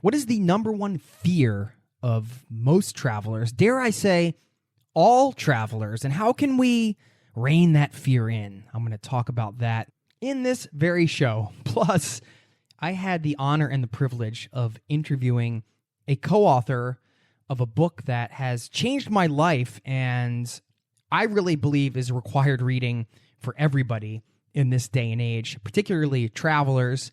What is the number one fear of most travelers? Dare I say, all travelers? And how can we rein that fear in? I'm going to talk about that in this very show. Plus, I had the honor and the privilege of interviewing a co-author of a book that has changed my life and I really believe is required reading for everybody in this day and age, particularly travelers.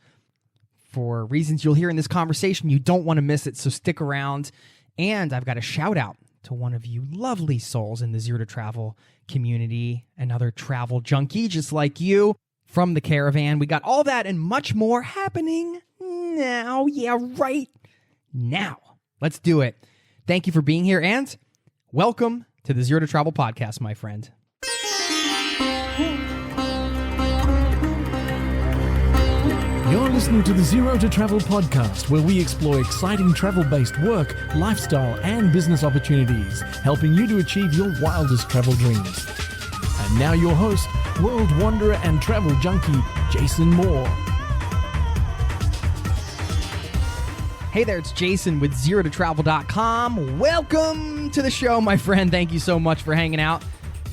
For reasons you'll hear in this conversation, you don't want to miss it, so stick around. And I've got a shout out to one of you lovely souls in the Zero to Travel community, another travel junkie just like you from the caravan. We got all that and much more happening now. Yeah, right now. Let's do it. Thank you for being here and welcome to the Zero to Travel podcast, my friend. You're listening to the Zero to Travel podcast, where we explore exciting travel-based work, lifestyle, and business opportunities, helping you to achieve your wildest travel dreams. And now your host, world wanderer and travel junkie, Jason Moore. Hey there, it's Jason with ZeroToTravel.com. Welcome to the show, my friend. Thank you so much for hanging out,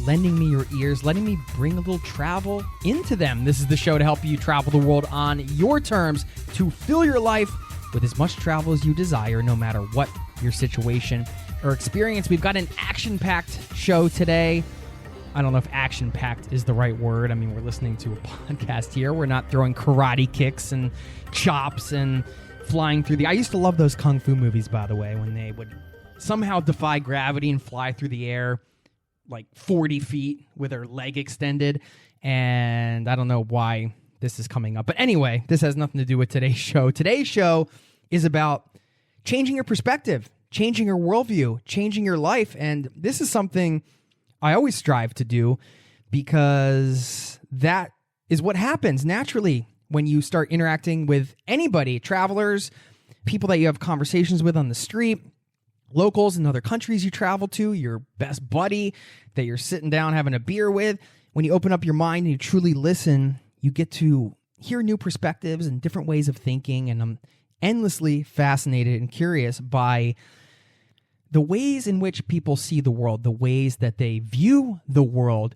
lending me your ears, letting me bring a little travel into them. This is the show to help you travel the world on your terms, to fill your life with as much travel as you desire, no matter what your situation or experience. We've got an action-packed show today. I don't know if action-packed is the right word. I mean, we're listening to a podcast here. We're not throwing karate kicks and chops and flying through the... I used to love those kung fu movies, by the way, when they would somehow defy gravity and fly through the air like 40 feet with her leg extended. And I don't know why this is coming up. But anyway, this has nothing to do with today's show. Today's show is about changing your perspective, changing your worldview, changing your life. And this is something I always strive to do because that is what happens naturally when you start interacting with anybody, travelers, people that you have conversations with on the street, locals in other countries you travel to, your best buddy that you're sitting down having a beer with. When you open up your mind and you truly listen, you get to hear new perspectives and different ways of thinking. And I'm endlessly fascinated and curious by the ways in which people see the world, the ways that they view the world.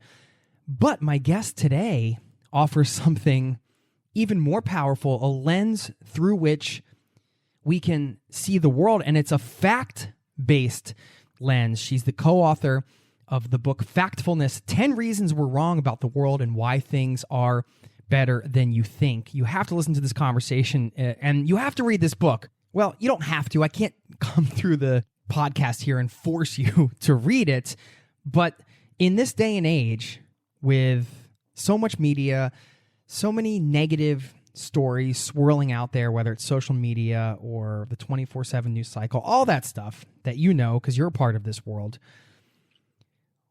But my guest today offers something even more powerful, a lens through which we can see the world, and it's a fact-based lens. She's the co-author of the book Factfulness, 10 Reasons We're Wrong About the World and Why Things Are Better Than You Think. You have to listen to this conversation, and you have to read this book. Well, you don't have to. I can't come through the podcast here and force you to read it, but in this day and age, with so much media, so many negative stories swirling out there, whether it's social media or the 24/7 news cycle, all that stuff that you know because you're a part of this world,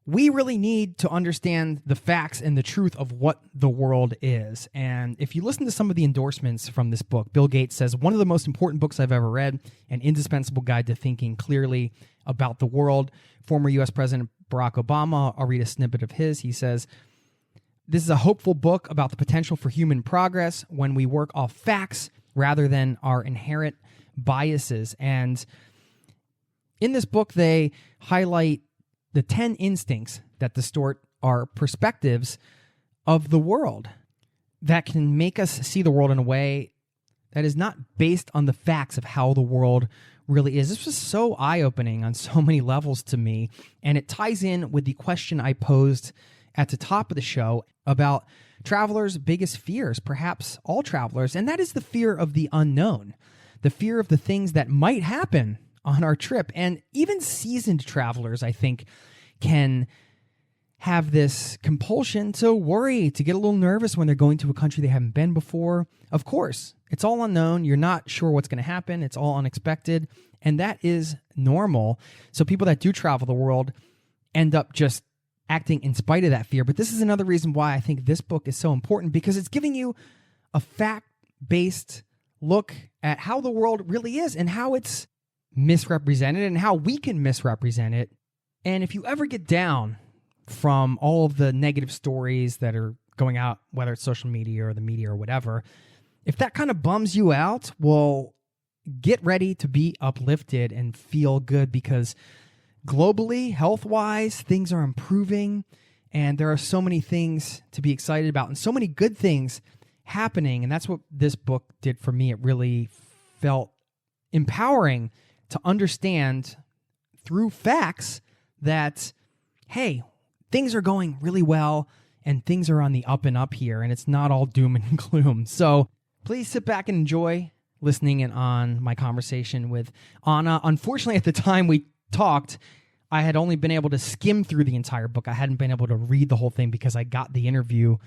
we really need to understand the facts and the truth of what the world is. And if you listen to some of the endorsements from this book, Bill Gates says, one of the most important books I've ever read, an indispensable guide to thinking clearly about the world. Former U.S. President Barack Obama, I'll read a snippet of his. He says, this is a hopeful book about the potential for human progress when we work off facts rather than our inherent biases. And in this book, they highlight the 10 instincts that distort our perspectives of the world that can make us see the world in a way that is not based on the facts of how the world really is. This was so eye-opening on so many levels to me, and it ties in with the question I posed at the top of the show about travelers' biggest fears, perhaps all travelers, and that is the fear of the unknown, the fear of the things that might happen on our trip. And even seasoned travelers, I think, can have this compulsion to worry, to get a little nervous when they're going to a country they haven't been before. Of course, it's all unknown. You're not sure what's going to happen. It's all unexpected, and that is normal. So people that do travel the world end up just acting in spite of that fear. But this is another reason why I think this book is so important, because it's giving you a fact-based look at how the world really is and how it's misrepresented and how we can misrepresent it. And if you ever get down from all of the negative stories that are going out, whether it's social media or the media or whatever, if that kind of bums you out, well, get ready to be uplifted and feel good, because globally, health-wise, things are improving, and there are so many things to be excited about and so many good things happening. And that's what this book did for me. It really felt empowering to understand through facts that, hey, things are going really well and things are on the up and up here, and it's not all doom and gloom. So please sit back and enjoy listening in on my conversation with Anna. Unfortunately, at the time we talked, I had only been able to skim through the entire book. I hadn't been able to read the whole thing because I got the interview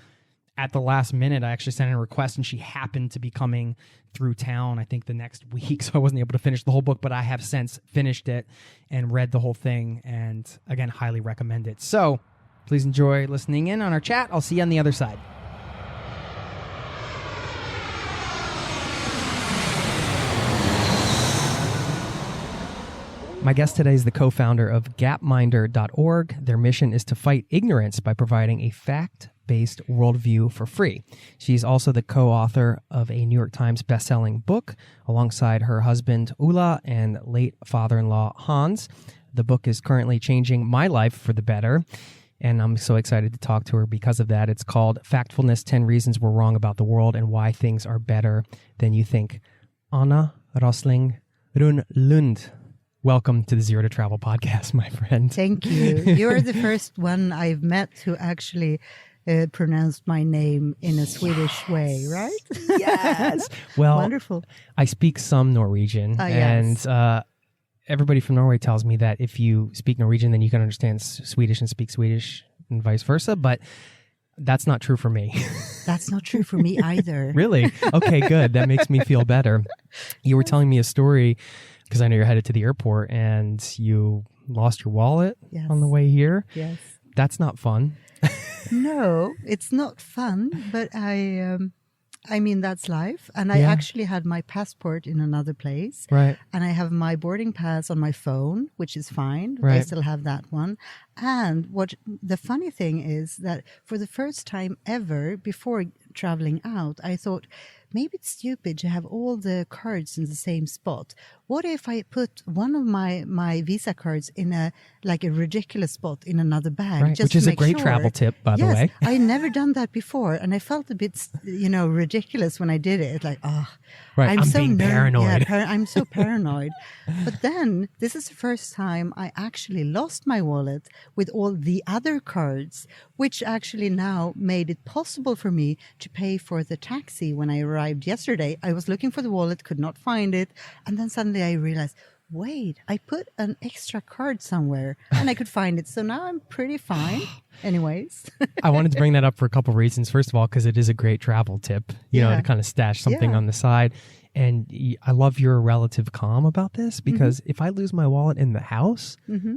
at the last minute. I actually sent in a request, and she happened to be coming through town, I think, the next week, so I wasn't able to finish the whole book, but I have since finished it and read the whole thing, and again, highly recommend it. So please enjoy listening in on our chat. I'll see you on the other side. My guest today is the co-founder of gapminder.org. Their mission is to fight ignorance by providing a fact-based worldview for free. She's also the co-author of a New York Times best-selling book alongside her husband, Ulla, and late father-in-law, Hans. The book is currently changing my life for the better, and I'm so excited to talk to her because of that. It's called Factfulness, 10 Reasons We're Wrong About the World and Why Things Are Better Than You Think. Anna Rosling Rønnlund. Welcome to the Zero to Travel podcast, my friend. Thank you. You're the first one I've met who actually pronounced my name in a Swedish way, right? Yes. Well, wonderful. I speak some Norwegian, yes. and everybody from Norway tells me that if you speak Norwegian, then you can understand Swedish and speak Swedish and vice versa, but that's not true for me. That's not true for me either. Really? Okay, good. That makes me feel better. You were telling me a story, because I know you're headed to the airport and you lost your wallet on the way here. Yes. That's not fun. No, it's not fun, but I mean, that's life. And I actually had my passport in another place. Right. And I have my boarding pass on my phone, which is fine. Right. I still have that one. And what the funny thing is that for the first time ever before traveling out, I thought, maybe it's stupid to have all the cards in the same spot. What if I put one of my Visa cards in a ridiculous spot in another bag? Right, just which is to a make great sure. travel tip, by the way. I never done that before, and I felt a bit, ridiculous when I did it. Like, right, I'm so being paranoid. Yeah, I'm so paranoid. But then this is the first time I actually lost my wallet with all the other cards, which actually now made it possible for me to pay for the taxi when I arrived yesterday. I was looking for the wallet, could not find it, and then suddenly I realized, wait, I put an extra card somewhere and I could find it. So now I'm pretty fine. Anyways. I wanted to bring that up for a couple of reasons. First of all, because it is a great travel tip, to kind of stash something on the side. And I love your relative calm about this, because if I lose my wallet in the house,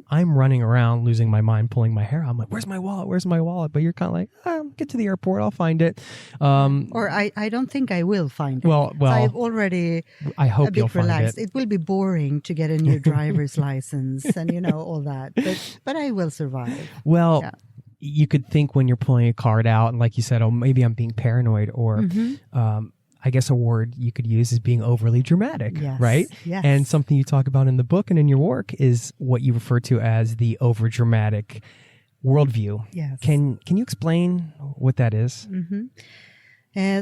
I'm running around losing my mind, pulling my hair out. I'm like, where's my wallet? Where's my wallet? But you're kind of like, get to the airport, I'll find it. Or I don't think I will find it. Well, so I've already I hope a bit you'll relaxed. find it. It will be boring to get a new driver's license and all that. But I will survive. Well, you could think when you're pulling a card out, and like you said, oh, maybe I'm being paranoid, or I guess a word you could use is being overly dramatic, right? Yes. And something you talk about in the book and in your work is what you refer to as the overdramatic worldview. Yes. Can you explain what that is?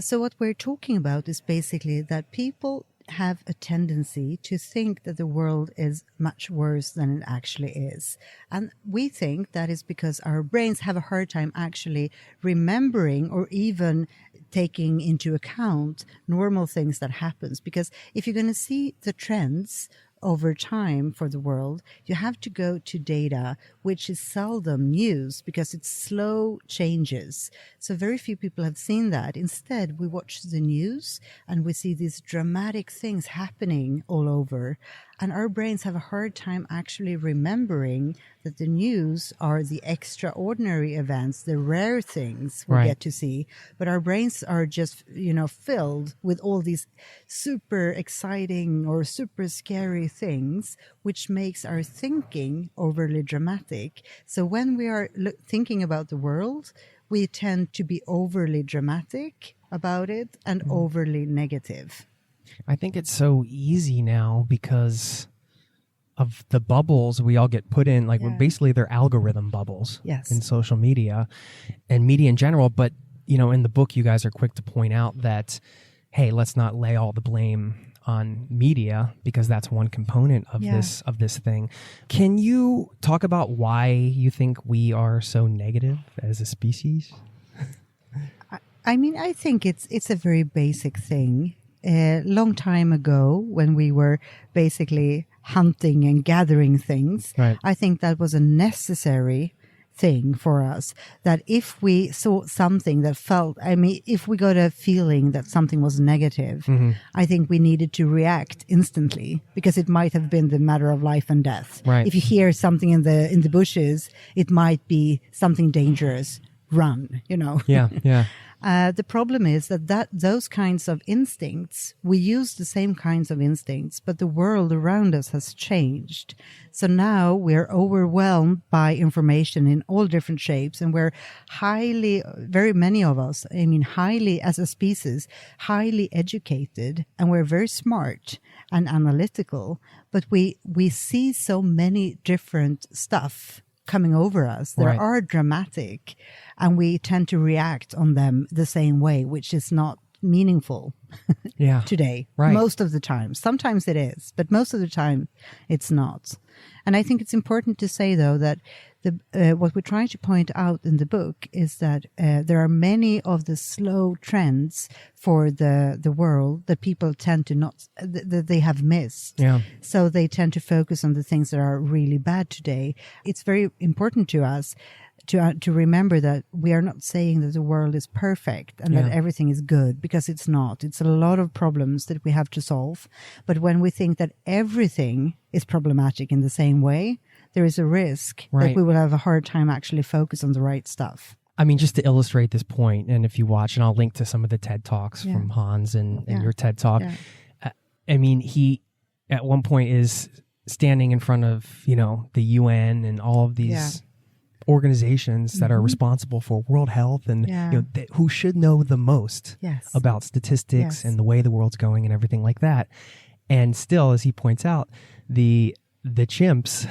So what we're talking about is basically that people have a tendency to think that the world is much worse than it actually is. And we think that is because our brains have a hard time actually remembering or even taking into account normal things that happens. Because if you're going to see the trends over time for the world, you have to go to data, which is seldom news because it's slow changes. So very few people have seen that. Instead, we watch the news and we see these dramatic things happening all over. And our brains have a hard time actually remembering that the news are the extraordinary events, the rare things we get to see. But our brains are just, filled with all these super exciting or super scary things, which makes our thinking overly dramatic. So when we are thinking about the world, we tend to be overly dramatic about it and overly negative. I think it's so easy now because of the bubbles we all get put in. Like, basically they're algorithm bubbles in social media and media in general. But, in the book, you guys are quick to point out that, hey, let's not lay all the blame on media because that's one component of this thing. Can you talk about why you think we are so negative as a species? I mean, I think it's a very basic thing. A long time ago, when we were basically hunting and gathering things, I think that was a necessary thing for us, that if we saw something that if we got a feeling that something was negative, I think we needed to react instantly because it might have been the matter of life and death. If you hear something in the bushes, it might be something dangerous. Run, The problem is that those kinds of instincts, we use the same kinds of instincts, but the world around us has changed. So now we're overwhelmed by information in all different shapes, and we're very many of us, highly, as a species, highly educated, and we're very smart and analytical, but we see so many different stuff coming over us. They are dramatic, and we tend to react on them the same way, which is not meaningful today. Most of the time. Sometimes it is, but most of the time it's not. And I think it's important to say, though, that what we're trying to point out in the book is that there are many of the slow trends for the world that people tend to that they have missed. So they tend to focus on the things that are really bad today. It's very important to us to remember that we are not saying that the world is perfect and that everything is good, because it's not. It's a lot of problems that we have to solve. But when we think that everything is problematic in the same way, there is a risk that we will have a hard time actually focus on the right stuff. I mean, just to illustrate this point, and if you watch, and I'll link to some of the TED Talks from Hans and your TED Talk. He at one point is standing in front of, the UN and all of these organizations that are responsible for world health and who should know the most about statistics and the way the world's going and everything like that. And still, as he points out, the chimps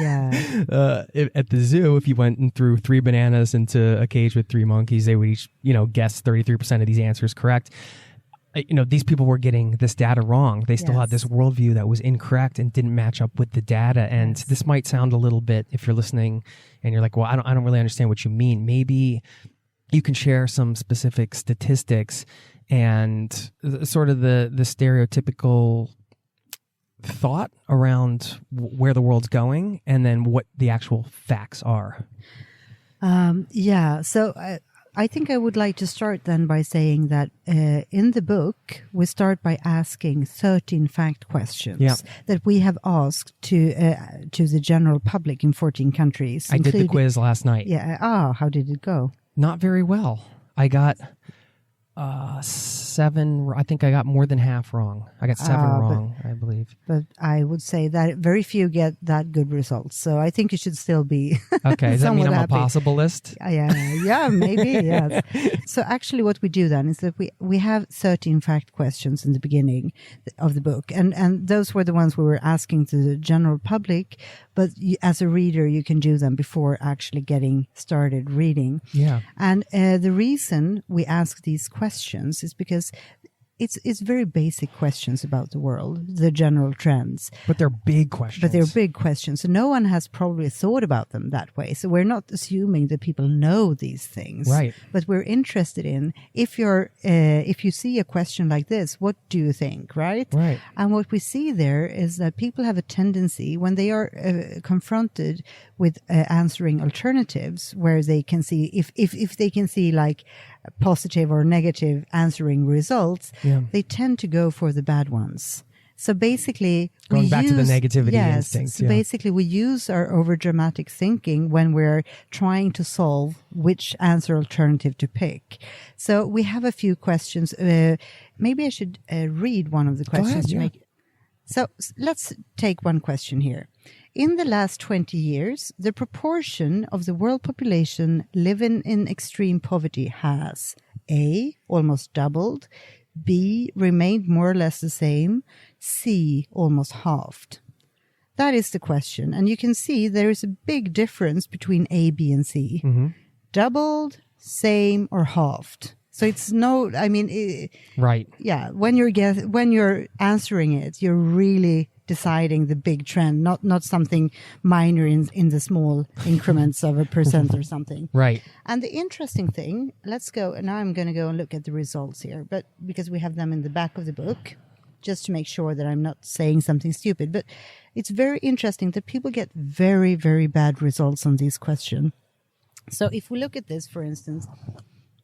at the zoo, if you went and threw 3 bananas into a cage with 3 monkeys, they would each, guess 33% of these answers correct. These people were getting this data wrong. They still had this worldview that was incorrect and didn't match up with the data. And this might sound a little bit, if you're listening and you're like, well, I don't really understand what you mean. Maybe you can share some specific statistics and sort of the stereotypical thought around where the world's going and then what the actual facts are. So I think I would like to start then by saying that in the book, we start by asking 13 fact questions that we have asked to the general public in 14 countries. I did the quiz last night. How did it go? Not very well. I got 7. I think I got more than half wrong. I got 7 wrong, I believe. But I would say that very few get that good results. So I think you should still be okay. Does that mean I'm happy. a possibilist? Yeah, maybe, yes. So actually what we do then is that we have 13 fact questions in the beginning of the book. And those were the ones we were asking to the general public. But as a reader, you can do them before actually getting started reading. Yeah. And the reason we ask these questions is because it's very basic questions about the world, the general trends. But they're big questions. So no one has probably thought about them that way. So we're not assuming that people know these things. Right. But we're interested in, if you see a question like this, what do you think, right? Right. And what we see there is that people have a tendency, when they are confronted with answering alternatives, where they can see, if they can see like positive or negative answering results, they tend to go for the bad ones. So basically, going back to the negativity instincts. So basically, we use our overdramatic thinking when we're trying to solve which answer alternative to pick. So we have a few questions. Maybe I should read one of the questions to make. So let's take one question here. In the last 20 years, the proportion of the world population living in extreme poverty has A, almost doubled, B remained more or less the same, C almost halved. That is the question. And you can see there is a big difference between A, B, and C. Doubled, same, or halved. So it's no, I mean, Right. Yeah, when you're answering it, you're really deciding the big trend, not something minor in the small increments of a percent or something. Right. And the interesting thing, let's go, and now I'm going to go and look at the results here, but because we have them in the back of the book, just to make sure that I'm not saying something stupid. But it's very interesting that people get very, very bad results on these questions. So if we look at this, for instance,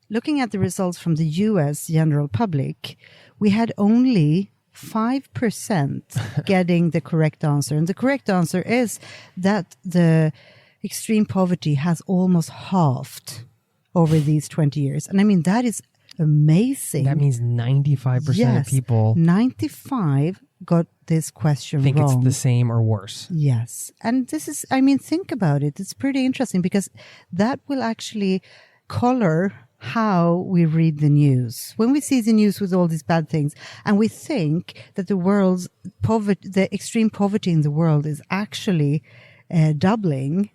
looking at the results from the US general public, we had only 5% getting the correct answer. And the correct answer is that the extreme poverty has almost halved over these 20 years. And I mean, that is amazing. That means 95% of people 95 got this question think wrong. it's the same or worse. Yes. And this is, I mean, think about it. It's pretty interesting because that will actually color how we read the news. When we see the news with all these bad things and we think that the world's poverty, the extreme poverty in the world is actually doubling,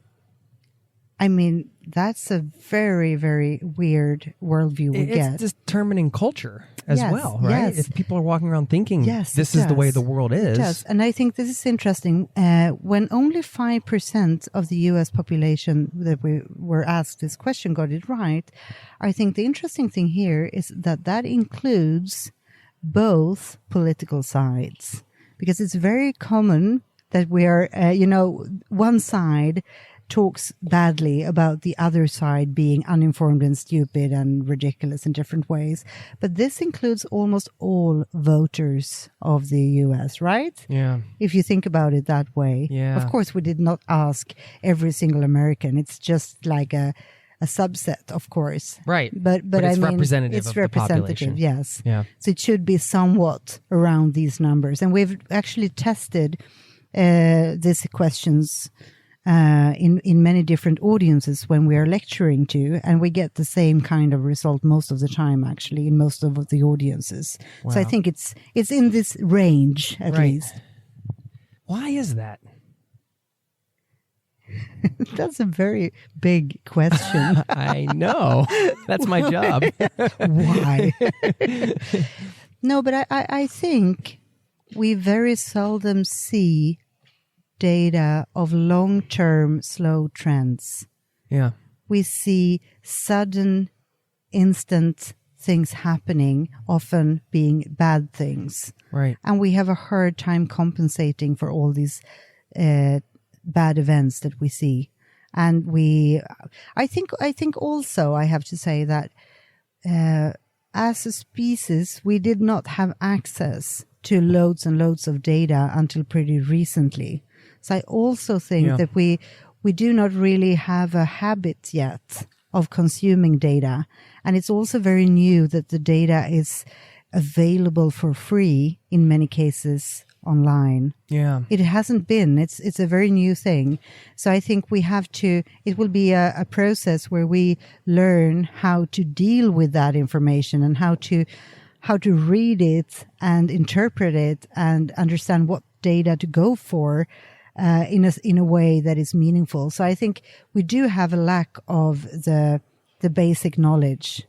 I mean, that's a very, very weird worldview we get. It's determining culture as Yes, well, right? yes. If people are walking around thinking Yes, this it is the way does. the world is. It does. And I think this is interesting. When only 5% of the US population that we were asked this question got it right, I think the interesting thing here is that includes both political sides. Because it's very common that we are, one side talks badly about the other side being uninformed and stupid and ridiculous in different ways. But this includes almost all voters of the US, right? Yeah. If you think about it that way. Yeah. Of course, we did not ask every single American. It's just like a subset, of course. Right. But it's I mean, representative it's of the representative, population. yes. Yeah. So it should be somewhat around these numbers. And we've actually tested these questions in many different audiences when we are lecturing to, and we get the same kind of result most of the time, actually, in most of the audiences. Wow. So I think it's in this range, at Right. least. Why is that? That's a very big question. I know. That's my job. Why? No, but I think we very seldom see data of long-term slow trends. Yeah. We see sudden, instant things happening, often being bad things. Right. And we have a hard time compensating for all these bad events that we see. And I think also I have to say that as a species, we did not have access to loads and loads of data until pretty recently. So I also think that we do not really have a habit yet of consuming data. And it's also very new that the data is available for free in many cases online. Yeah. It hasn't been. It's a very new thing. So I think it will be a process where we learn how to deal with that information and how to read it and interpret it and understand what data to go for in a way that is meaningful. So I think we do have a lack of the basic knowledge.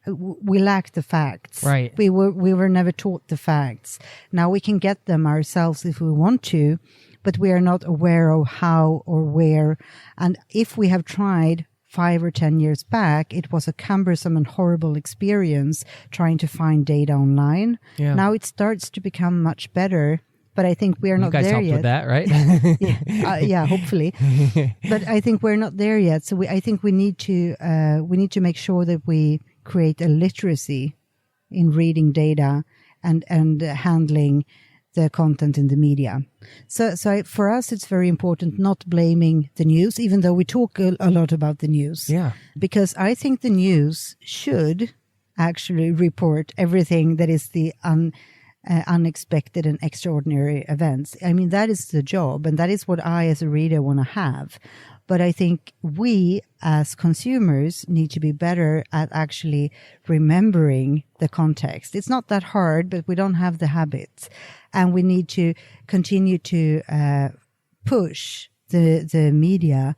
We lack the facts. Right. We were never taught the facts. Now we can get them ourselves if we want to, but we are not aware of how or where. And if we have tried 5 or 10 years back, it was a cumbersome and horrible experience trying to find data online. Yeah. Now it starts to become much better. But I think we are not there yet. You guys helped with that, right? Yeah, hopefully. But I think we're not there yet. So I think we need to make sure that we create a literacy in reading data and handling the content in the media. So for us, it's very important not blaming the news, even though we talk a lot about the news. Yeah. Because I think the news should actually report everything that is the unexpected and extraordinary events. I mean, that is the job, and that is what I as a reader want to have. But I think we as consumers need to be better at actually remembering the context. It's not that hard, but we don't have the habits. And we need to continue to push the media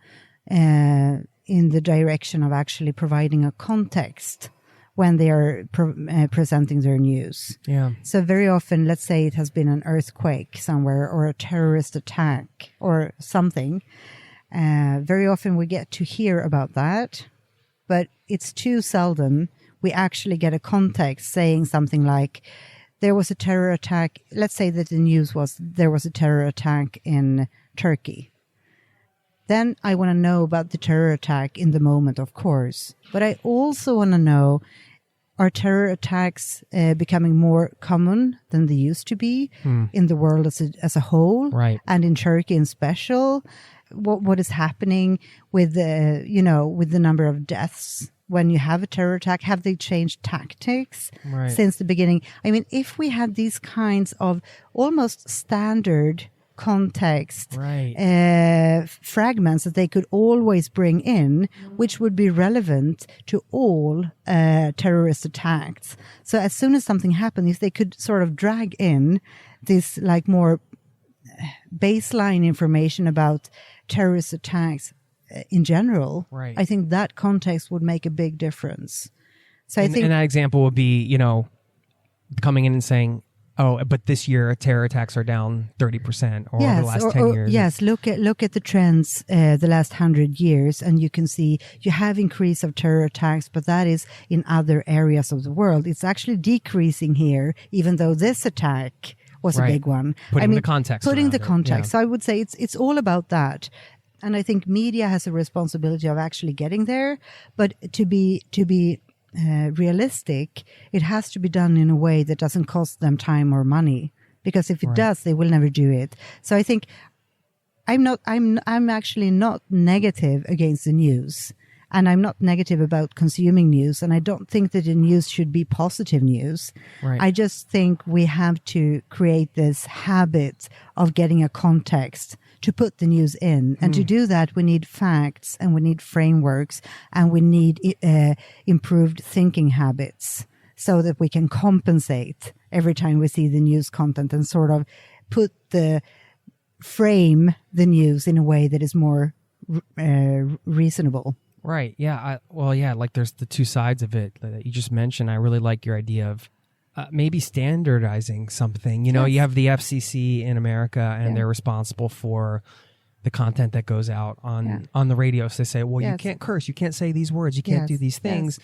in the direction of actually providing a context when they are presenting their news. Yeah. So very often, let's say it has been an earthquake somewhere or a terrorist attack or something. Very often we get to hear about that, but it's too seldom we actually get a context saying something like, there was a terror attack. Let's say that the news was there was a terror attack in Turkey. Then I want to know about the terror attack in the moment, of course. But I also want to know, are terror attacks becoming more common than they used to be in the world as a whole? Right. And in Turkey in special? What is happening with with the number of deaths when you have a terror attack? Have they changed tactics since the beginning? I mean, if we had these kinds of almost standard context fragments that they could always bring in, which would be relevant to all terrorist attacks. So as soon as something happened, if they could sort of drag in this like more baseline information about terrorist attacks in general, I think that context would make a big difference. So I think, and that example would be, coming in and saying, oh, but this year terror attacks are down 30% or over the last 10 years. Yes, look at the trends the last 100 years, and you can see you have increase of terror attacks, but that is in other areas of the world. It's actually decreasing here, even though this attack was a big one. Putting the context. Yeah. So I would say it's all about that. And I think media has a responsibility of actually getting there, but to be realistic, it has to be done in a way that doesn't cost them time or money. Because if it does, they will never do it. So I think I'm actually not negative against the news. And I'm not negative about consuming news. And I don't think that the news should be positive news. I just think we have to create this habit of getting a context to put the news in. And to do that, we need facts and we need frameworks and we need improved thinking habits so that we can compensate every time we see the news content and sort of frame the news in a way that is more reasonable. Right. Yeah. Like there's the two sides of it that you just mentioned. I really like your idea of maybe standardizing something. You have the FCC in America, and they're responsible for the content that goes out on the radio. So they say, well, you can't curse, you can't say these words, you can't do these things.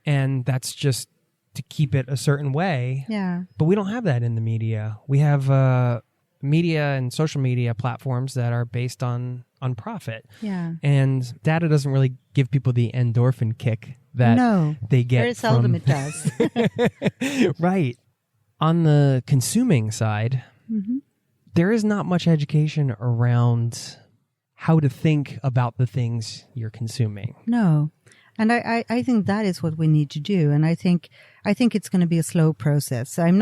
And that's just to keep it a certain way. Yeah. But we don't have that in the media. We have media and social media platforms that are based on profit. Yeah. And data doesn't really give people the endorphin kick that they get. Very seldom it does. Right. On the consuming side, there is not much education around how to think about the things you're consuming. No. And I think that is what we need to do. And I think it's going to be a slow process. So I'm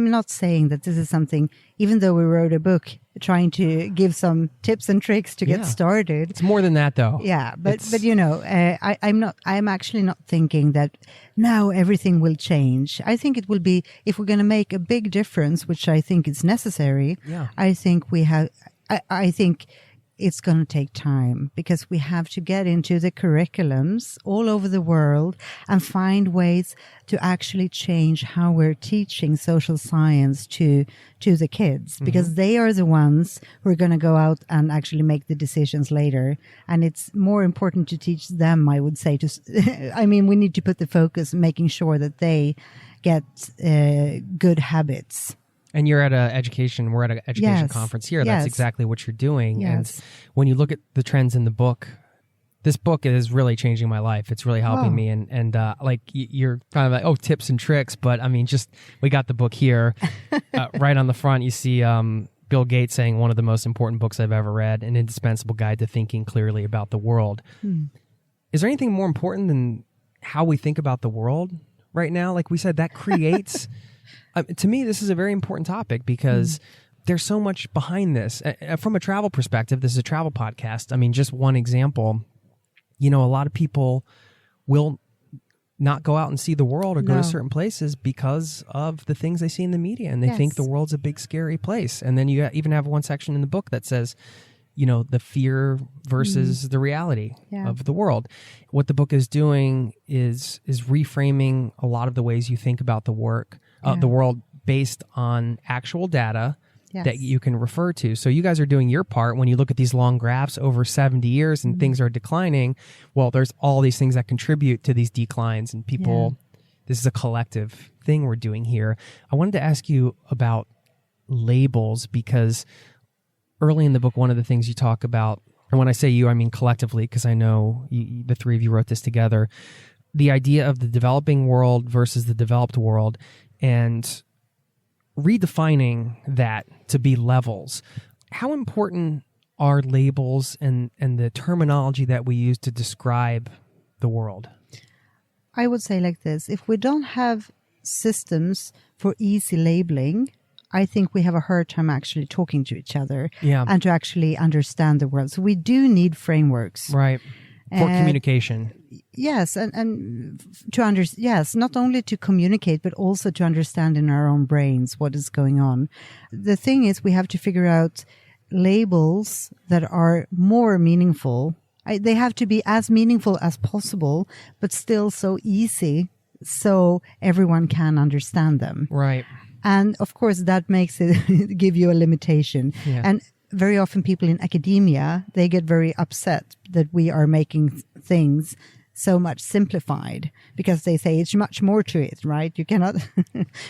not saying that this is something, even though we wrote a book trying to give some tips and tricks to get started. It's more than that though. Yeah. But I'm actually not thinking that now everything will change. I think it will be, if we're going to make a big difference, which I think is necessary. Yeah. I think it's going to take time because we have to get into the curriculums all over the world and find ways to actually change how we're teaching social science to the kids, because they are the ones who are going to go out and actually make the decisions later. And it's more important to teach them, I would say. We need to put the focus making sure that they get good habits. And we're at an education conference here. That's exactly what you're doing. Yes. And when you look at the trends in the book, this book is really changing my life. It's really helping me. And you're kind of like, tips and tricks. But we got the book here. Right on the front, you see Bill Gates saying one of the most important books I've ever read, an indispensable guide to thinking clearly about the world. Is there anything more important than how we think about the world? right now, like we said, that creates, to me, this is a very important topic because there's so much behind this. From a travel perspective, this is a travel podcast. I mean, just one example, a lot of people will not go out and see the world or go to certain places because of the things they see in the media, and they think the world's a big, scary place. And then you even have one section in the book that says, the fear versus the reality of the world. What the book is doing is reframing a lot of the ways you think about the world based on actual data that you can refer to. So you guys are doing your part when you look at these long graphs over 70 years and things are declining. Well, there's all these things that contribute to these declines, and people, this is a collective thing we're doing here. I wanted to ask you about labels, because early in the book, one of the things you talk about, and when I say you, I mean collectively, because I know the three of you wrote this together, the idea of the developing world versus the developed world, and redefining that to be levels. How important are labels and the terminology that we use to describe the world? I would say like this: if we don't have systems for easy labeling, I think we have a hard time actually talking to each other and to actually understand the world. So we do need frameworks. Right. For communication. Yes, and to not only to communicate, but also to understand in our own brains what is going on. The thing is, we have to figure out labels that are more meaningful. They have to be as meaningful as possible, but still so easy so everyone can understand them. Right. And of course, that makes it give you a limitation. Yeah. And very often people in academia, they get very upset that we are making things so much simplified, because they say it's much more to it, right? You cannot,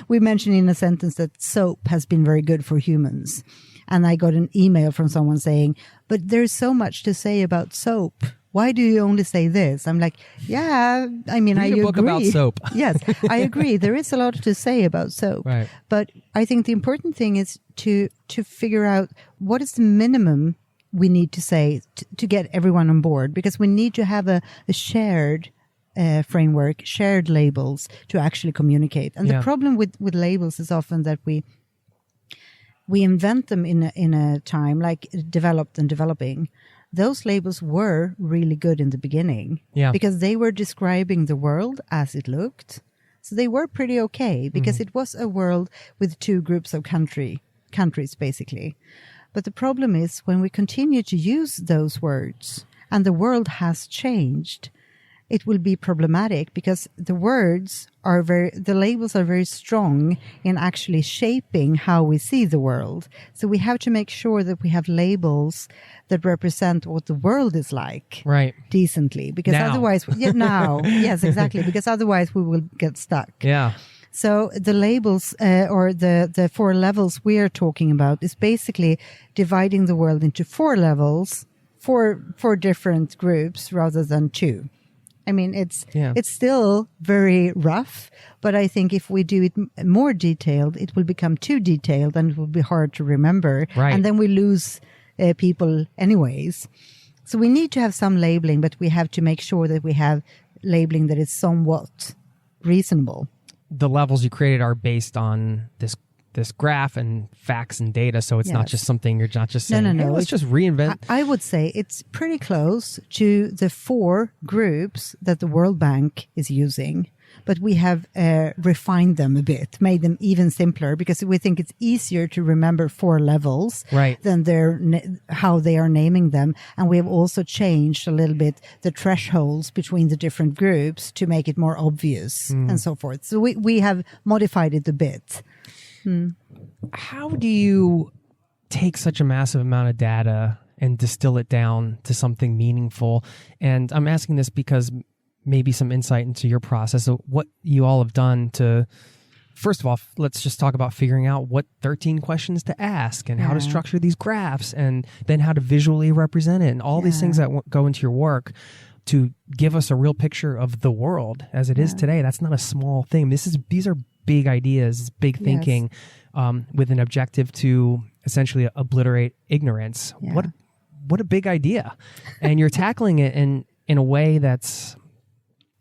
we mentioned in a sentence that soap has been very good for humans. And I got an email from someone saying, but there's so much to say about soap. Why do you only say this? I'm like, I mean, I agree. Read a book about soap. Yes, I agree. There is a lot to say about soap. Right. But I think the important thing is to figure out what is the minimum we need to say to get everyone on board, because we need to have a shared framework, shared labels to actually communicate. And the problem with labels is often that we invent them in a time like developed and developing. Those labels were really good in the beginning because they were describing the world as it looked. So they were pretty okay because it was a world with two groups of countries, basically. But the problem is when we continue to use those words and the world has changed, it will be problematic because the labels are very strong in actually shaping how we see the world. So we have to make sure that we have labels that represent what the world is like, right, decently, because otherwise, yes, exactly, because otherwise we will get stuck. Yeah. So the labels or the 4 levels we are talking about is basically dividing the world into 4 levels, four different groups rather than 2. I mean, it's still very rough, but I think if we do it more detailed, it will become too detailed and it will be hard to remember. Right. And then we lose people anyways. So we need to have some labeling, but we have to make sure that we have labeling that is somewhat reasonable. The levels you created are based on this graph and facts and data, so it's not just something you're not just saying, no. Hey, let's just reinvent. I would say it's pretty close to the 4 groups that the World Bank is using, but we have refined them a bit, made them even simpler, because we think it's easier to remember 4 levels than how they are naming them. And we have also changed a little bit the thresholds between the different groups to make it more obvious and so forth. So we have modified it a bit. How do you take such a massive amount of data and distill it down to something meaningful? And I'm asking this because maybe some insight into your process of what you all have done to, first of all, let's just talk about figuring out what 13 questions to ask and how to structure these graphs, and then how to visually represent it, and all these things that go into your work to give us a real picture of the world as it is today. That's not a small thing. These are big ideas, big thinking, with an objective to essentially obliterate ignorance. What a big idea. And you're tackling it in a way that's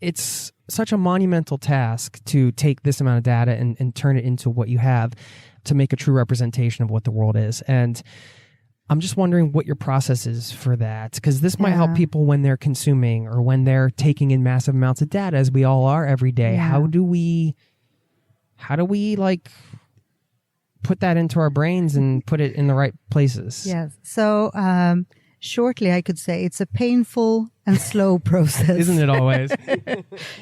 it's such a monumental task to take this amount of data and turn it into what you have to make a true representation of what the world is. And I'm just wondering what your process is for that, because this might help people when they're consuming or when they're taking in massive amounts of data, as we all are every day. Yeah. How do we like put that into our brains and put it in the right places? Yes. So shortly, I could say it's a painful and slow process. Isn't it always?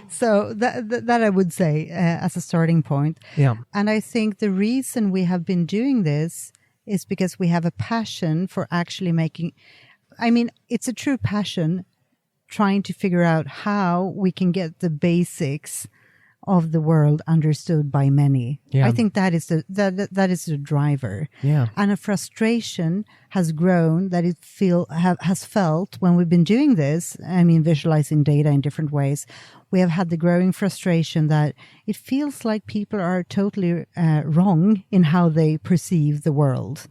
So that I would say as a starting point. Yeah. And I think the reason we have been doing this is because we have a passion for actually it's a true passion trying to figure out how we can get the basics of the world understood by many. Yeah. I think that is the driver. Yeah. And a frustration has grown that has felt when we've been doing this. I mean, visualizing data in different ways. We have had the growing frustration that it feels like people are totally wrong in how they perceive the world.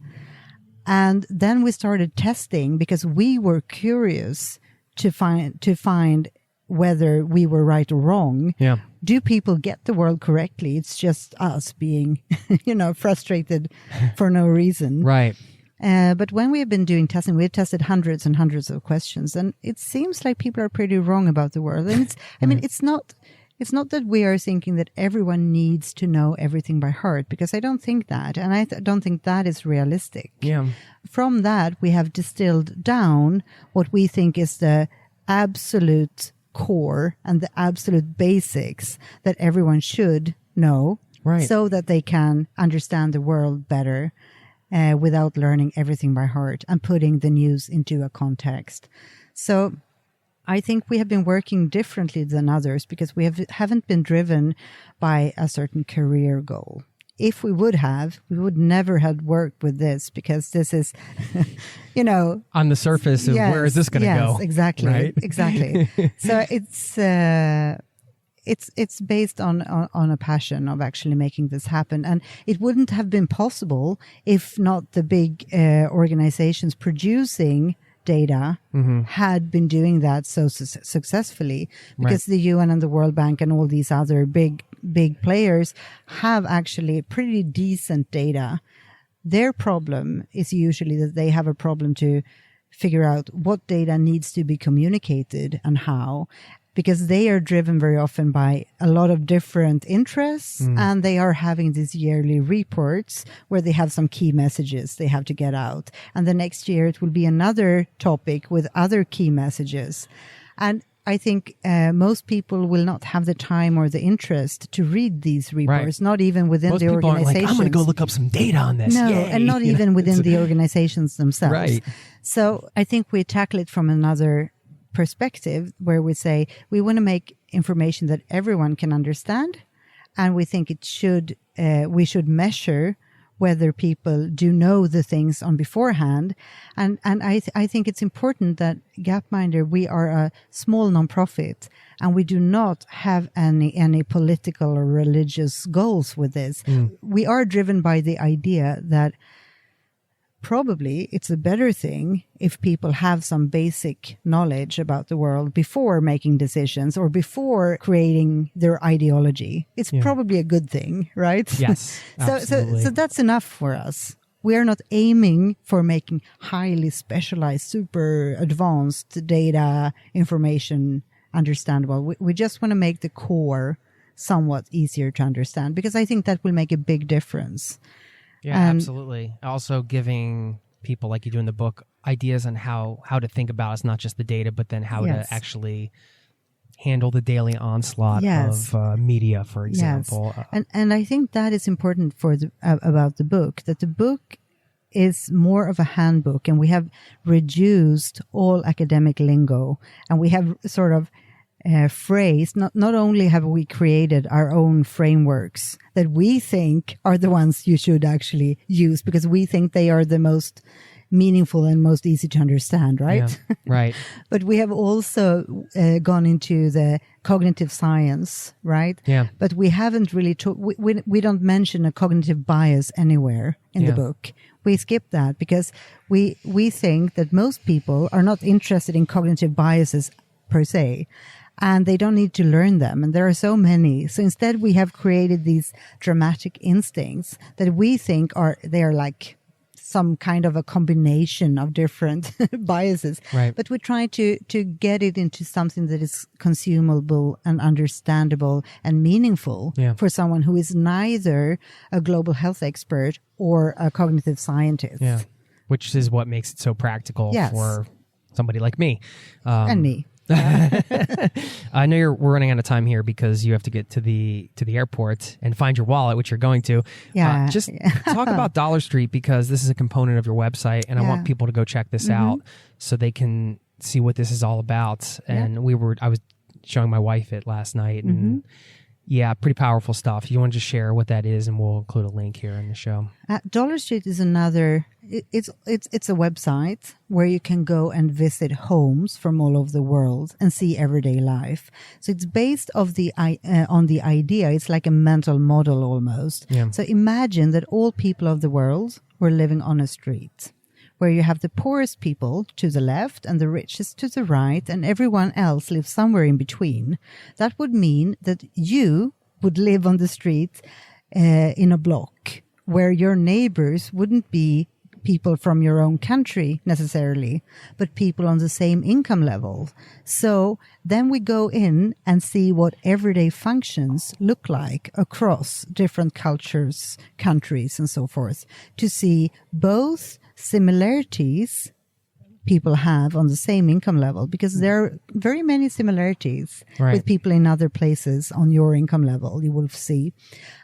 And then we started testing because we were curious to find whether we were right or wrong. Yeah. Do people get the world correctly? It's just us being, frustrated for no reason. Right. But when we have been doing testing, we've tested hundreds and hundreds of questions, and it seems like people are pretty wrong about the world. And it's not that we are thinking that everyone needs to know everything by heart, because I don't think that, and I don't think that is realistic. Yeah. From that, we have distilled down what we think is the absolute core and the absolute basics that everyone should know, right, so that they can understand the world better without learning everything by heart and putting the news into a context. So I think we have been working differently than others because we haven't been driven by a certain career goal. If we would have, we would never have worked with this, because this is, on the surface of where is this going to go? Yes, exactly. Right? Exactly. So it's based on a passion of actually making this happen. And it wouldn't have been possible if not the big organizations producing data had been doing that so successfully, because the UN and the World Bank and all these other big players have actually pretty decent data. Their problem is usually that they have a problem to figure out what data needs to be communicated and how, because they are driven very often by a lot of different interests, and they are having these yearly reports where they have some key messages they have to get out. And the next year it will be another topic with other key messages. And I think most people will not have the time or the interest to read these reports, not even within most the organizations. Most people aren't like, I'm going to go look up some data on this. No, Yay. and not even within the organizations themselves. Right. So I think we tackle it from another perspective, where we say we want to make information that everyone can understand, and we think we should measure whether people do know the things on beforehand. And I think it's important that Gapminder, we are a small nonprofit, and we do not have any political or religious goals with this. We are driven by the idea that probably it's a better thing if people have some basic knowledge about the world before making decisions or before creating their ideology. It's probably a good thing, right? Yes, absolutely. So that's enough for us. We are not aiming for making highly specialized, super advanced data information understandable. We just want to make the core somewhat easier to understand, because I think that will make a big difference. Yeah, absolutely. Also giving people, like you do in the book, ideas on how to think about it's not just the data, but then how to actually handle the daily onslaught of media, for example. Yes. And I think that is important about the book, that the book is more of a handbook, and we have reduced all academic lingo, and we have sort of phrase. Not only have we created our own frameworks that we think are the ones you should actually use, because we think they are the most meaningful and most easy to understand, right? Yeah, right. But we have also gone into the cognitive science, right? Yeah. But we haven't really we don't mention a cognitive bias anywhere in the book. We skip that because we think that most people are not interested in cognitive biases per se. and they don't need to learn them. And there are so many. So instead we have created these dramatic instincts that we think they are like some kind of a combination of different biases. Right. But we try to get it into something that is consumable and understandable and meaningful for someone who is neither a global health expert or a cognitive scientist. Yeah. Which is what makes it so practical for somebody like me. And me. I know we're running out of time here because you have to get to the airport and find your wallet, which you're going to. Yeah. Just talk about Dollar Street, because this is a component of your website, and I want people to go check this out so they can see what this is all about. And I was showing my wife it last night, and pretty powerful stuff. You want to just share what that is, and we'll include a link here in the show. Dollar Street is another. It's a website where you can go and visit homes from all over the world and see everyday life. So it's based on the idea. It's like a mental model almost. Yeah. So imagine that all people of the world were living on a street, where you have the poorest people to the left and the richest to the right, and everyone else lives somewhere in between. That would mean that you would live on the street in a block where your neighbors wouldn't be people from your own country necessarily, but people on the same income level. So then we go in and see what everyday functions look like across different cultures, countries, and so forth, to see both similarities people have on the same income level, because there are very many similarities with people in other places on your income level, you will see,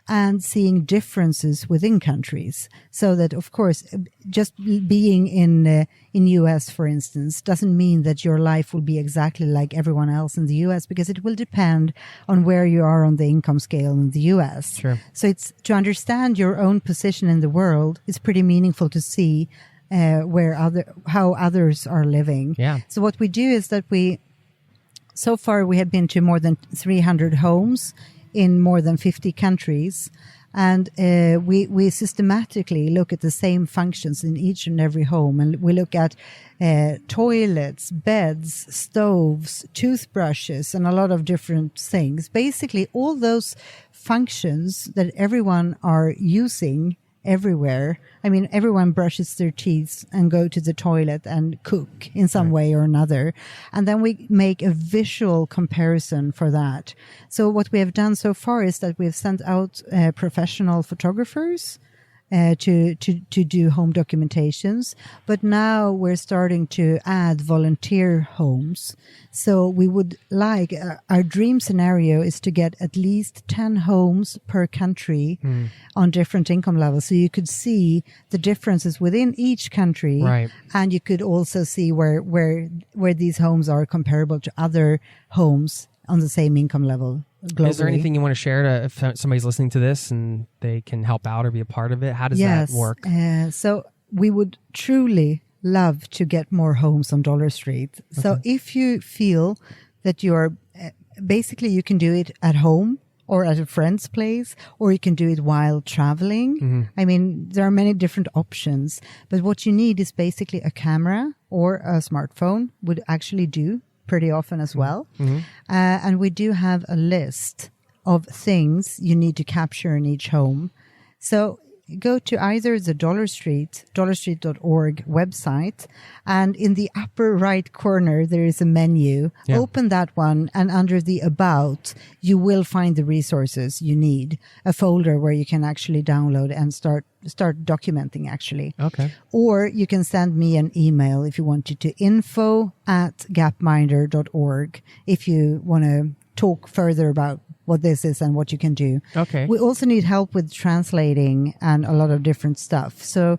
and seeing differences within countries. So that, of course, just being in US, for instance, doesn't mean that your life will be exactly like everyone else in the US, because it will depend on where you are on the income scale in the US. Sure. So it's to understand your own position in the world. It's pretty meaningful to see how others are living. Yeah. So what we do is that so far we have been to more than 300 homes in more than 50 countries. And we systematically look at the same functions in each and every home. And we look at toilets, beds, stoves, toothbrushes, and a lot of different things. Basically, all those functions that everyone are using everywhere. I mean, everyone brushes their teeth and go to the toilet and cook in some way or another. And then we make a visual comparison for that. So what we have done so far is that we've sent out professional photographers to do home documentations. But now we're starting to add volunteer homes. So we would like, our dream scenario is to get at least 10 homes per country on different income levels. So you could see the differences within each country. Right. And you could also see where these homes are comparable to other homes on the same income level globally. Is there anything you want to share if somebody's listening to this and they can help out or be a part of it? How does that work? So we would truly love to get more homes on Dollar Street. Okay. So if you feel that you're basically, you can do it at home or at a friend's place, or you can do it while traveling. Mm-hmm. I mean, there are many different options, but what you need is basically a camera or a smartphone would actually do pretty often as well. Mm-hmm. And we do have a list of things you need to capture in each home. So go to either the dollarstreet.org website, and in the upper right corner, there is a menu. Yeah. Open that one, and under the About, you will find the resources you need, a folder where you can actually download and start documenting, actually. Okay. Or you can send me an email if you want to info@gapminder.org if you want to talk further about what this is and what you can do. Okay. We also need help with translating and a lot of different stuff. So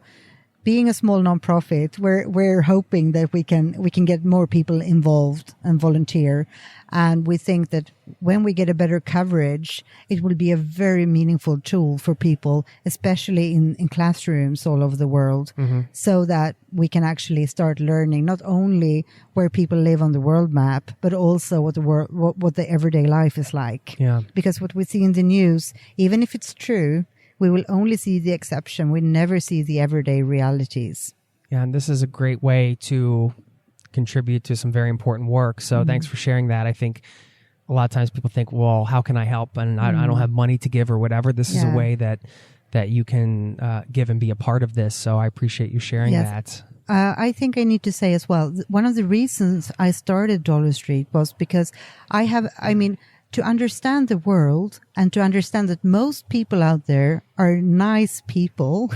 being a small nonprofit, we're hoping that we can get more people involved and volunteer. And we think that when we get a better coverage, it will be a very meaningful tool for people, especially in classrooms all over the world, so that we can actually start learning not only where people live on the world map, but also what the everyday life is like. Yeah. Because what we see in the news, even if it's true, we will only see the exception. We never see the everyday realities. Yeah, and this is a great way to contribute to some very important work. So thanks for sharing that. I think a lot of times people think, well, how can I help? And I don't have money to give or whatever. This is a way that you can give and be a part of this. So I appreciate you sharing that. I think I need to say as well, one of the reasons I started Dollar Street was because to understand the world and to understand that most people out there are nice people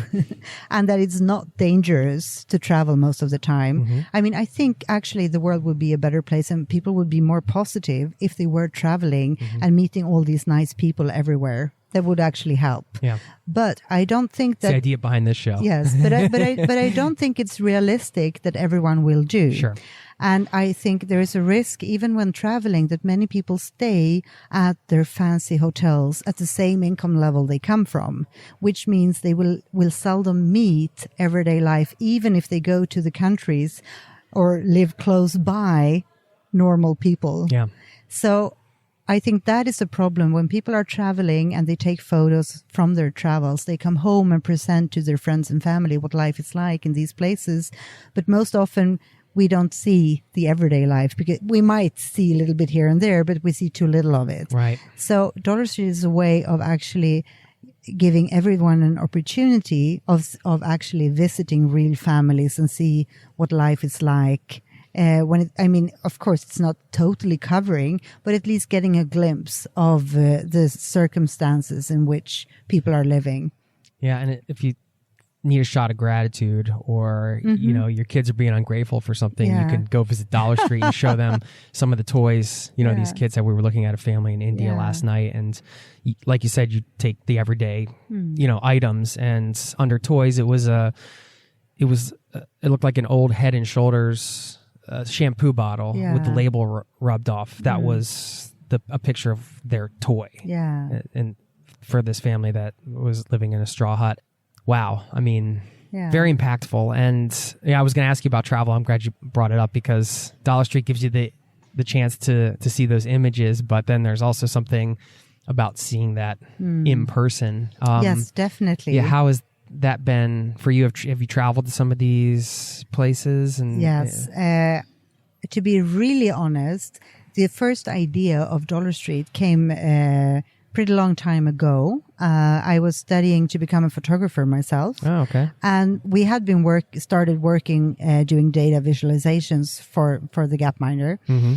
and that it's not dangerous to travel most of the time. Mm-hmm. I mean, I think actually the world would be a better place and people would be more positive if they were traveling and meeting all these nice people everywhere. That would actually help. Yeah. But I don't think that... It's the idea behind this show. Yes, but I don't think it's realistic that everyone will do. Sure. And I think there is a risk, even when traveling, that many people stay at their fancy hotels at the same income level they come from, which means they will seldom meet everyday life, even if they go to the countries or live close by normal people. Yeah. So I think that is a problem when people are traveling and they take photos from their travels. They come home and present to their friends and family what life is like in these places. But most often we don't see the everyday life because we might see a little bit here and there, but we see too little of it. Right. So Dollar Street is a way of actually giving everyone an opportunity of actually visiting real families and see what life is like. Of course, it's not totally covering, but at least getting a glimpse of the circumstances in which people are living. Yeah, and if you need a shot of gratitude or, your kids are being ungrateful for something, you can go visit Dollar Street and show them some of the toys. These kids that we were looking at a family in India last night. And like you said, you take the everyday, items, and under toys, it looked like an old Head and Shoulders shampoo bottle with the label rubbed off. That was a picture of their toy. Yeah. And for this family that was living in a straw hut. Wow. I mean, very impactful. And I was going to ask you about travel. I'm glad you brought it up because Dollar Street gives you the chance to see those images, but then there's also something about seeing that in person. Yes, definitely. Yeah. How has that been for you? Have you traveled to some of these places? And yes. To be really honest, the first idea of Dollar Street came pretty long time ago. I was studying to become a photographer myself. Oh, okay. And we had been started working doing data visualizations for the Gapminder. Mm-hmm.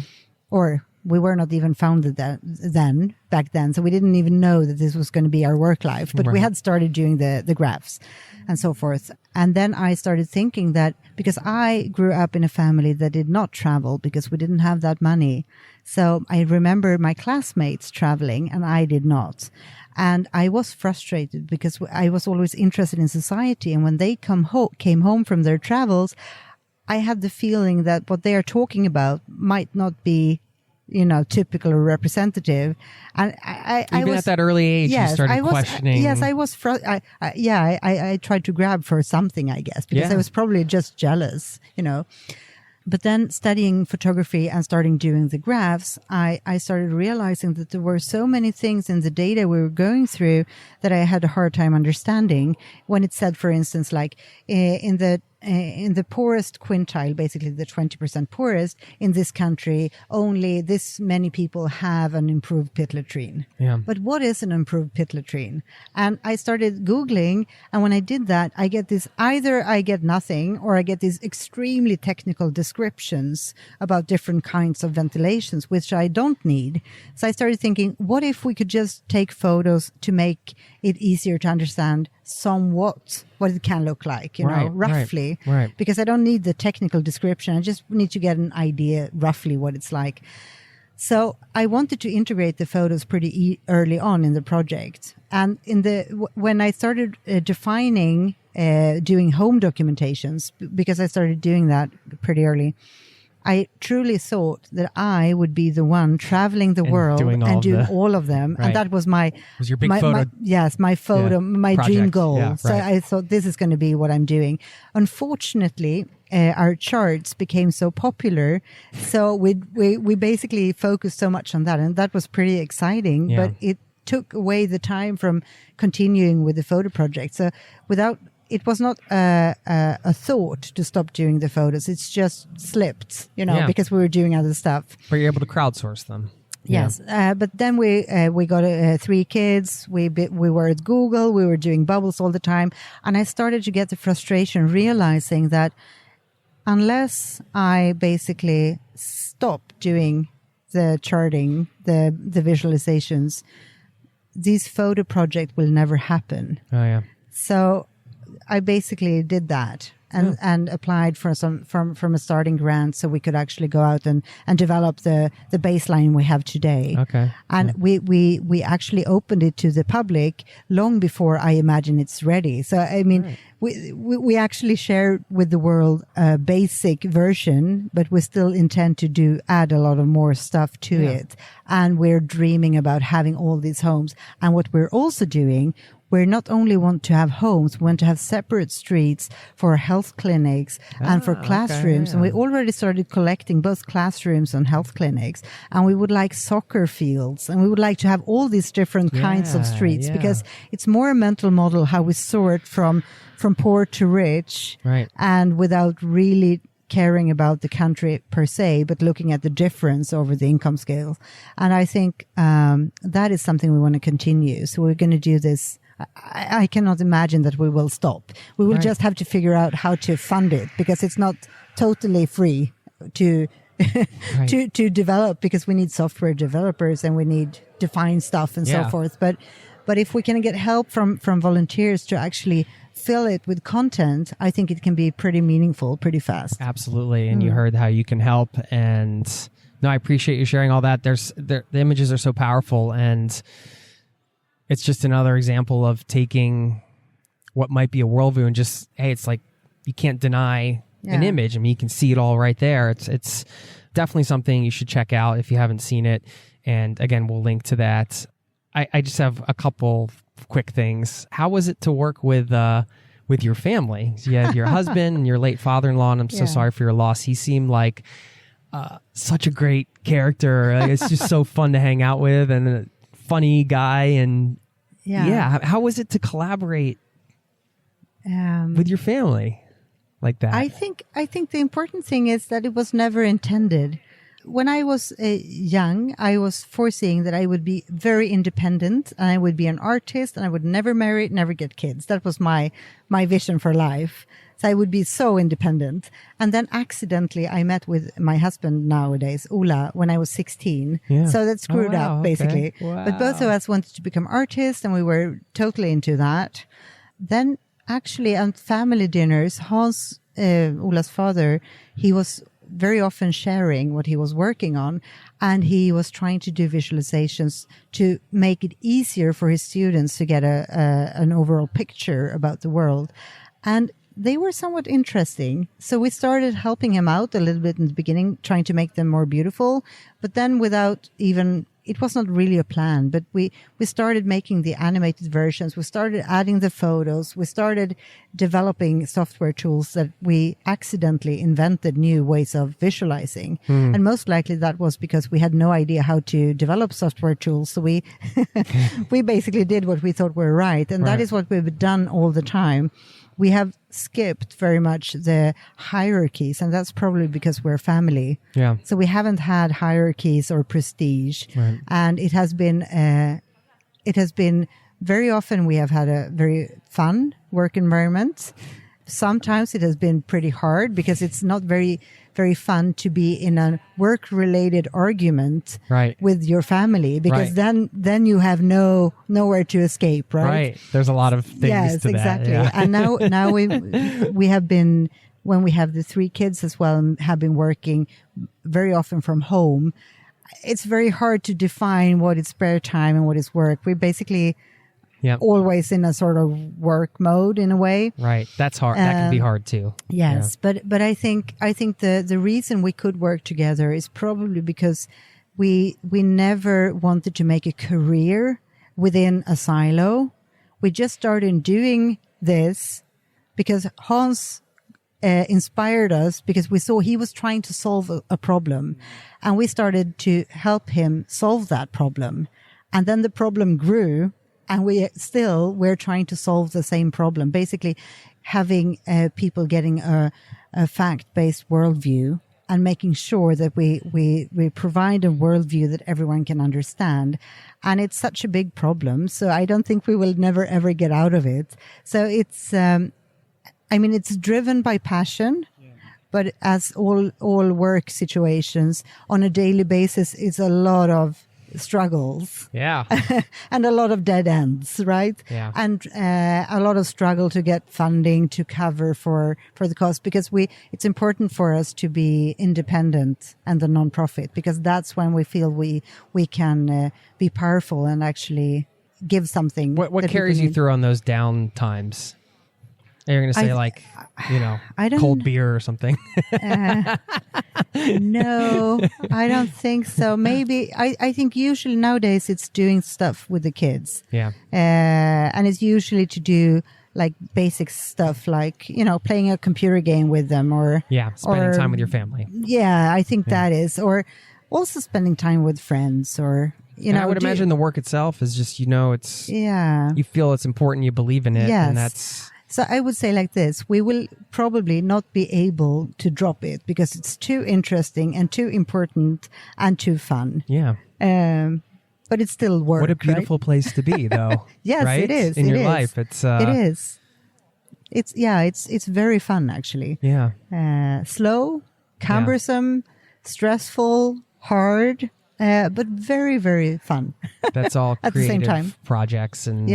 Or we were not even founded back then. So we didn't even know that this was going to be our work life. But we had started doing the graphs and so forth. And then I started thinking that because I grew up in a family that did not travel because we didn't have that money. So I remember my classmates traveling and I did not. And I was frustrated because I was always interested in society. And when they came home from their travels, I had the feeling that what they are talking about might not be typical or representative. And I was, at that early age, you started questioning. Yes, I was. I tried to grab for something, I guess, because I was probably just jealous, But then studying photography and starting doing the graphs, I started realizing that there were so many things in the data we were going through that I had a hard time understanding. When it said, for instance, like in the poorest quintile, basically the 20% poorest in this country, only this many people have an improved pit latrine. Yeah. But what is an improved pit latrine? And I started Googling, and when I did that, I get either I get nothing or I get these extremely technical descriptions about different kinds of ventilations, which I don't need. So I started thinking, what if we could just take photos to make it easier to understand somewhat what it can look like, roughly. Right. Because I don't need the technical description. I just need to get an idea roughly what it's like. So I wanted to integrate the photos pretty early on in the project. And when I started defining doing home documentations, because I started doing that pretty early, I truly thought that I would be the one traveling the world and doing all of them. Right. And that was your big photo. My photo, my project. dream goal. Yeah, So I thought this is going to be what I'm doing. Unfortunately, our charts became so popular. So we basically focused so much on that. And that was pretty exciting, but it took away the time from continuing with the photo project. So it was not a thought to stop doing the photos. It's just slipped, because we were doing other stuff. But you're able to crowdsource them. Yes, but then we got 3 kids. We were at Google. We were doing bubbles all the time, and I started to get the frustration, realizing that unless I basically stop doing the charting, the visualizations, these photo project will never happen. Oh yeah. So I basically did that and applied for from a starting grant so we could actually go out and develop the baseline we have today. Okay. And we actually opened it to the public long before I imagine it's ready. So I mean, we actually share with the world a basic version, but we still intend to add a lot of more stuff to it. And we're dreaming about having all these homes. And what we're also doing, we not only want to have homes, we want to have separate streets for health clinics and for classrooms. Okay, And we already started collecting both classrooms and health clinics. And we would like soccer fields. And we would like to have all these different kinds of streets because it's more a mental model how we sort from poor to rich, and without really caring about the country per se, but looking at the difference over the income scale. And I think that is something we want to continue. So we're going to do this. I cannot imagine that we will stop. We will just have to figure out how to fund it, because it's not totally free to to develop, because we need software developers and we need defined stuff and so forth. But if we can get help from volunteers to actually fill it with content, I think it can be pretty meaningful, pretty fast. Absolutely. And you heard how you can help. And no, I appreciate you sharing all that. The images are so powerful, and it's just another example of taking what might be a worldview and just, hey, it's like you can't deny an image. I mean, you can see it all right there. It's definitely something you should check out if you haven't seen it. And again, we'll link to that. I just have a couple quick things. How was it to work with your family? So you have your husband and your late father-in-law, and I'm so sorry for your loss. He seemed like such a great character. It's just so fun to hang out with, and a funny guy. And how was it to collaborate with your family like that? I think the important thing is that it was never intended. When I was young, I was foreseeing that I would be very independent, and I would be an artist, and I would never marry, never get kids. That was my vision for life. So I would be so independent. And then accidentally I met with my husband nowadays, Ola, when I was 16. Yeah. So that screwed up, basically. Okay. Wow. But both of us wanted to become artists, and we were totally into that. Then actually on family dinners, Hans, Ola's father, he was very often sharing what he was working on, and he was trying to do visualizations to make it easier for his students to get an overall picture about the world. And they were somewhat interesting. So we started helping him out a little bit in the beginning, trying to make them more beautiful, but then without even, it was not really a plan, but we started making the animated versions. We started adding the photos. We started developing software tools that we accidentally invented new ways of visualizing. And most likely that was because we had no idea how to develop software tools. So we basically did what we thought were right. And that is what we've done all the time. We have skipped very much the hierarchies, and that's probably because we're family. Yeah. So we haven't had hierarchies or prestige, and it has been very often we have had a very fun work environment. Sometimes it has been pretty hard because it's not very, very fun to be in a work-related argument with your family, because then you have nowhere to escape, right? Right. There's a lot of things to that. Yes, exactly. Yeah. And now we have been, when we have the 3 kids as well, have been working very often from home. It's very hard to define what is spare time and what is work. We basically always in a sort of work mode in a way. Right. That's hard. That can be hard too. Yes. Yeah. But I think the reason we could work together is probably because we never wanted to make a career within a silo. We just started doing this because Hans inspired us, because we saw he was trying to solve a problem, and we started to help him solve that problem. And then the problem grew, and we're trying to solve the same problem, basically having people getting a fact-based worldview and making sure that we provide a worldview that everyone can understand. And it's such a big problem. So I don't think we will never, ever get out of it. So it's, it's driven by passion, but as all work situations on a daily basis, it's a lot of struggles. Yeah. And a lot of dead ends, right? Yeah. And a lot of struggle to get funding to cover for the cost, because it's important for us to be independent and the non-profit, because that's when we feel we can be powerful and actually give something. What carries you through on those down times? You're going to say cold beer or something. No, I don't think so. Maybe I think usually nowadays it's doing stuff with the kids. Yeah. And it's usually to do like basic stuff, like, playing a computer game with them or spending time with your family. Yeah, I think that is, or also spending time with friends, or and I would imagine the work itself is just, it's you feel it's important, you believe in it, and that's. So I would say like this, we will probably not be able to drop it because it's too interesting and too important and too fun. Yeah. But it's still work. What a beautiful place to be, though. Yes, right? it is. In your life. It is. It's very fun, actually. Yeah. Slow, cumbersome, stressful, hard, but very, very fun. That's all at the same time. Projects, and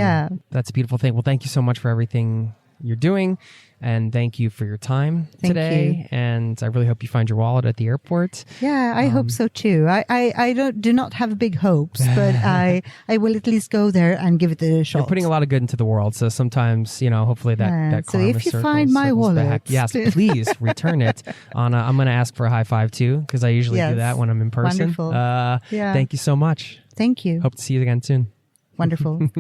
that's a beautiful thing. Well, thank you so much for everything you're doing, and thank you for your time today. You. And I really hope you find your wallet at the airport. Yeah, I hope so too. I do not have big hopes, but I will at least go there and give it a shot. You're putting a lot of good into the world, so sometimes hopefully that so if you find my wallet, back. Yes, please return it. I'm going to ask for a high five too, because I usually do that when I'm in person. Wonderful. Thank you so much. Thank you. Hope to see you again soon. Wonderful.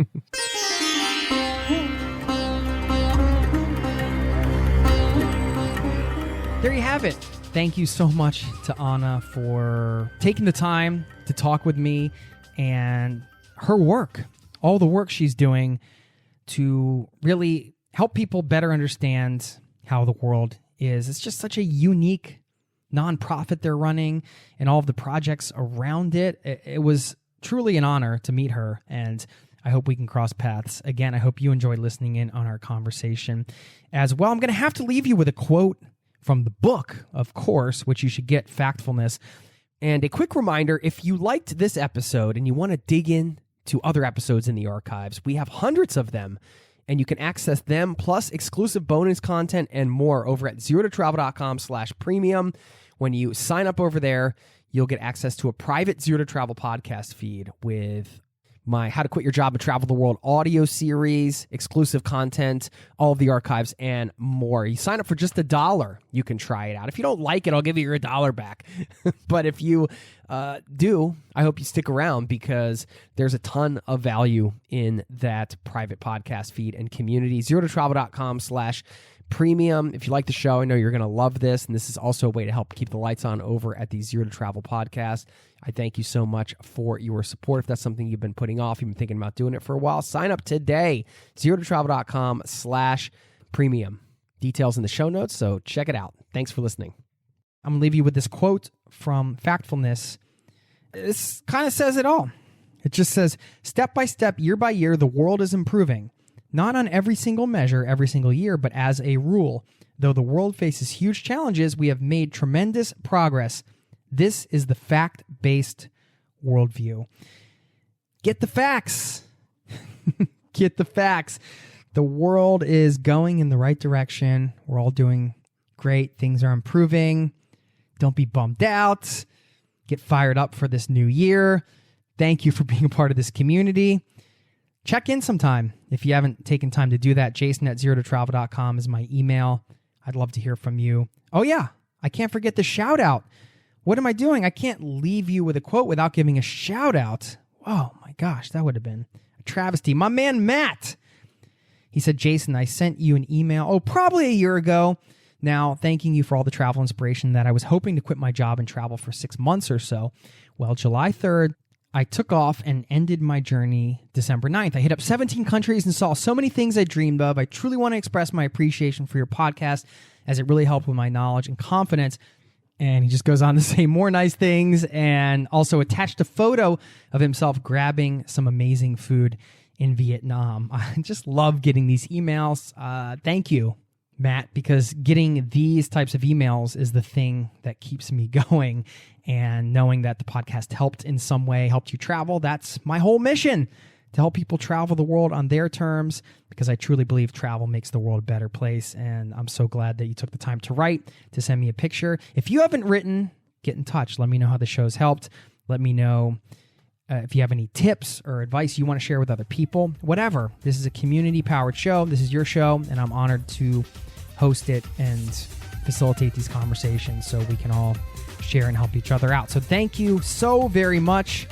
There you have it. Thank you so much to Anna for taking the time to talk with me, and her work, all the work she's doing to really help people better understand how the world is. It's just such a unique nonprofit they're running and all of the projects around it. It was truly an honor to meet her, and I hope we can cross paths again. I hope you enjoyed listening in on our conversation as well. I'm going to have to leave you with a quote from the book, of course, which you should get, Factfulness. And a quick reminder, if you liked this episode and you want to dig in to other episodes in the archives, we have hundreds of them, and you can access them plus exclusive bonus content and more over at zerototravel.com/premium. When you sign up over there, you'll get access to a private Zero to Travel podcast feed with my How to Quit Your Job and Travel the World audio series, exclusive content, all of the archives, and more. You sign up for just $1. You can try it out. If you don't like it, I'll give you your $1 back. But if you do, I hope you stick around, because there's a ton of value in that private podcast feed and community. zerototravel.com/premium. If you like the show, I know you're going to love this. And this is also a way to help keep the lights on over at the Zero to Travel podcast. I thank you so much for your support. If that's something you've been putting off, you've been thinking about doing it for a while, sign up today. zerototravel.com/premium. Details in the show notes, so check it out. Thanks for listening. I'm going to leave you with this quote from Factfulness. This kind of says it all. It just says, step by step, year by year, the world is improving. Not on every single measure, every single year, but as a rule. Though the world faces huge challenges, we have made tremendous progress. This is the fact-based worldview. Get the facts. Get the facts. The world is going in the right direction. We're all doing great. Things are improving. Don't be bummed out. Get fired up for this new year. Thank you for being a part of this community. Check in sometime if you haven't taken time to do that. Jason@zerototravel.com is my email. I'd love to hear from you. Oh, yeah. I can't forget the shout out. What am I doing? I can't leave you with a quote without giving a shout out. Oh, my gosh. That would have been a travesty. My man, Matt. He said, Jason, I sent you an email, probably a year ago now, thanking you for all the travel inspiration that I was hoping to quit my job and travel for 6 months or so. Well, July 3rd, I took off and ended my journey December 9th. I hit up 17 countries and saw so many things I dreamed of. I truly want to express my appreciation for your podcast, as it really helped with my knowledge and confidence. And he just goes on to say more nice things and also attached a photo of himself grabbing some amazing food in Vietnam. I just love getting these emails. Thank you, Matt, because getting these types of emails is the thing that keeps me going. And knowing that the podcast helped in some way, helped you travel, that's my whole mission, to help people travel the world on their terms, because I truly believe travel makes the world a better place. And I'm so glad that you took the time to write, to send me a picture. If you haven't written, get in touch. Let me know how the show's helped. Let me know if you have any tips or advice you want to share with other people, whatever. This is a community-powered show. This is your show, and I'm honored to host it and facilitate these conversations so we can all share and help each other out. So thank you so very much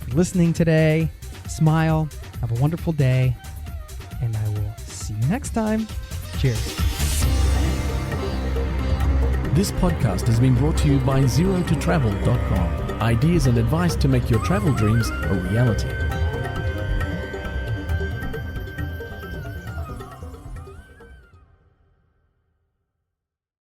for listening today. Smile, have a wonderful day, and I will see you next time. Cheers. This podcast has been brought to you by zerototravel.com. Ideas and advice to make your travel dreams a reality.